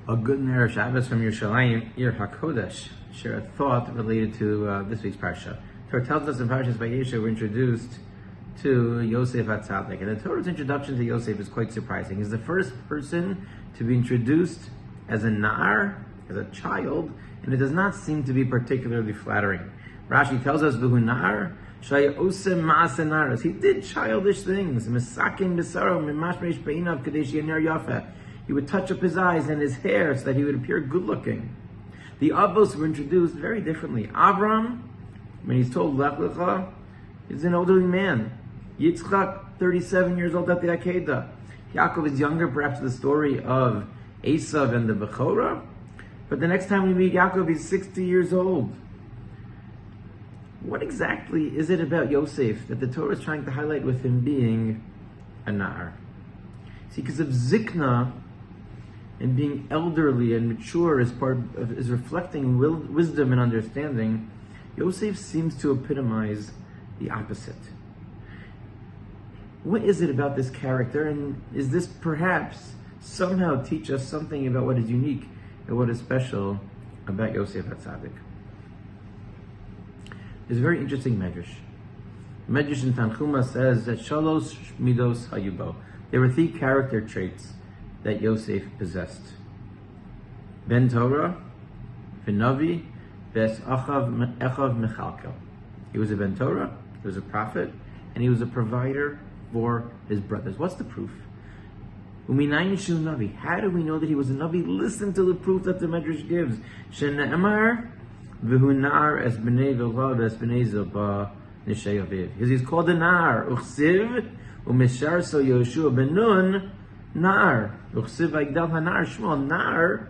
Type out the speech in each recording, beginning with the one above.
A good Ner Shabbos from Yerushalayim, Ir HaKodesh. Share a thought related to this week's Parsha. Torah tells us in Parshas Vayeishev we're introduced to Yosef HaTzadik. And the Torah's introduction to Yosef is quite surprising. He's the first person to be introduced as a Nar, as a child, and it does not seem to be particularly flattering. Rashi tells us, V'hu Nar, Shaya Osem Ma'aseh Naros. He did childish things. Mesakim B'saro, Mimashmesh Be'inav, Kadesh Yener Yafeh. He would touch up his eyes and his hair so that he would appear good looking. The Avos were introduced very differently. Avram, when he's told Lech Lecha, is an elderly man. Yitzchak, 37 years old at the Akedah. Yaakov is younger, perhaps the story of Esav and the Bechorah. But the next time we meet Yaakov, he's 60 years old. What exactly is it about Yosef that the Torah is trying to highlight with him being a Nar? See, because of Zikna, and being elderly and mature is reflecting wisdom and understanding, Yosef seems to epitomize the opposite. What is it about this character, and is this perhaps somehow teach us something about what is unique and what is special about Yosef HaTzadik? There's a very interesting medrash. Medrash in Tanchuma says that Shalosh Midos Hayubo. There were 3 character traits that Yosef possessed. Ben Torah, V'Navi, Ves Echav Mechalkel. He was a Ben Torah, he was a prophet, and he was a provider for his brothers. What's the proof? Uminayin Shu Navi. How do we know that he was a Navi? Listen to the proof that the Medrash gives. Shene'emar V'hu Nar Es B'nei V'Lav Es B'nei Zilba Nishei Aviv. Because he's called a Nar. Uchsiv Umeshar So Yoshua Ben Nun Nar. Uchsiv V'Igdal HaNar Shmuel. Nar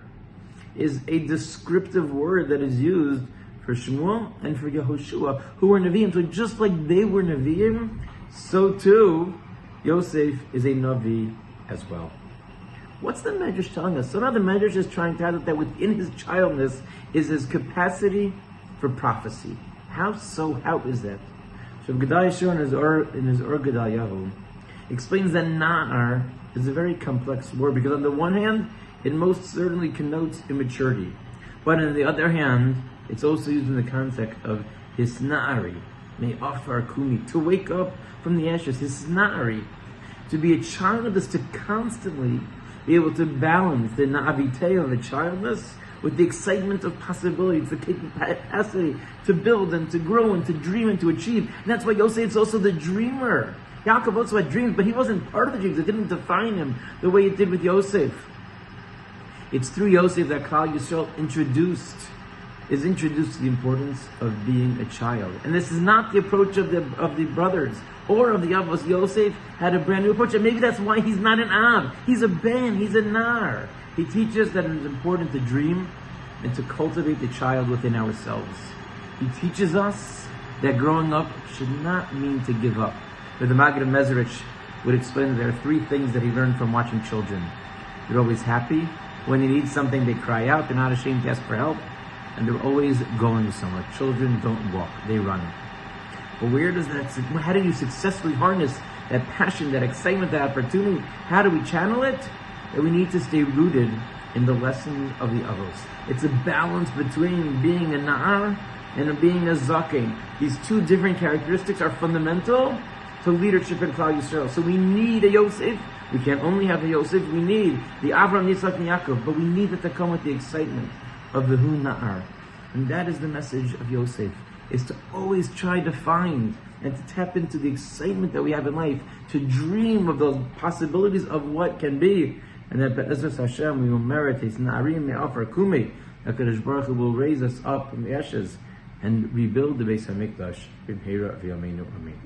is a descriptive word that is used for Shmuel and for Yehoshua, who were Nevi'im. So just like they were Nevi'im, so too Yosef is a Navi as well. What's the Medrash telling us? So now the Medrash is trying to highlight that within his childness is his capacity for prophecy. How so? How is that? So Gedaliah Shur in his Or Gedaliahu explains that Na'ar is a very complex word, because on the one hand, it most certainly connotes immaturity. But on the other hand, it's also used in the context of hisna'ari, me'afar kumi, to wake up from the ashes, hisna'ari. To be a child is to constantly be able to balance the na'avitei of a childless with the excitement of possibility, the capacity to build and to grow and to dream and to achieve. And that's why Yosef is also the dreamer. Yaakov also had dreams, but he wasn't part of the dreams. It didn't define him the way it did with Yosef. It's through Yosef that Klal Yisrael is introduced to the importance of being a child. And this is not the approach of the brothers or of the Avos. Yosef had a brand new approach, and maybe that's why he's not an Av. He's a Ben, he's a Nar. He teaches that it is important to dream and to cultivate the child within ourselves. He teaches us that growing up should not mean to give up. But the Maggid of Mezrich would explain that there are 3 things that he learned from watching children. They're always happy. When they need something, they cry out. They're not ashamed to ask for help. And they're always going somewhere. Children don't walk, they run. But how do you successfully harness that passion, that excitement, that opportunity? How do we channel it? That we need to stay rooted in the lessons of the Avos. It's a balance between being a Na'ar and being a Zaken. These 2 different characteristics are fundamental to leadership in Klal Yisrael. So we need a Yosef. We can't only have a Yosef, we need the Avraham, Yitzchak, and Yaakov, but we need it to come with the excitement of the Hu Na'ar. And that is the message of Yosef, is to always try to find and to tap into the excitement that we have in life, to dream of those possibilities of what can be, and that Be'ezras Hashem, we will merit His Na'arim Me'afar Kumi, that Kadosh Baruch Hu will raise us up from the ashes and rebuild the Beis HaMikdash. B'mheira v'yameinu. Amen.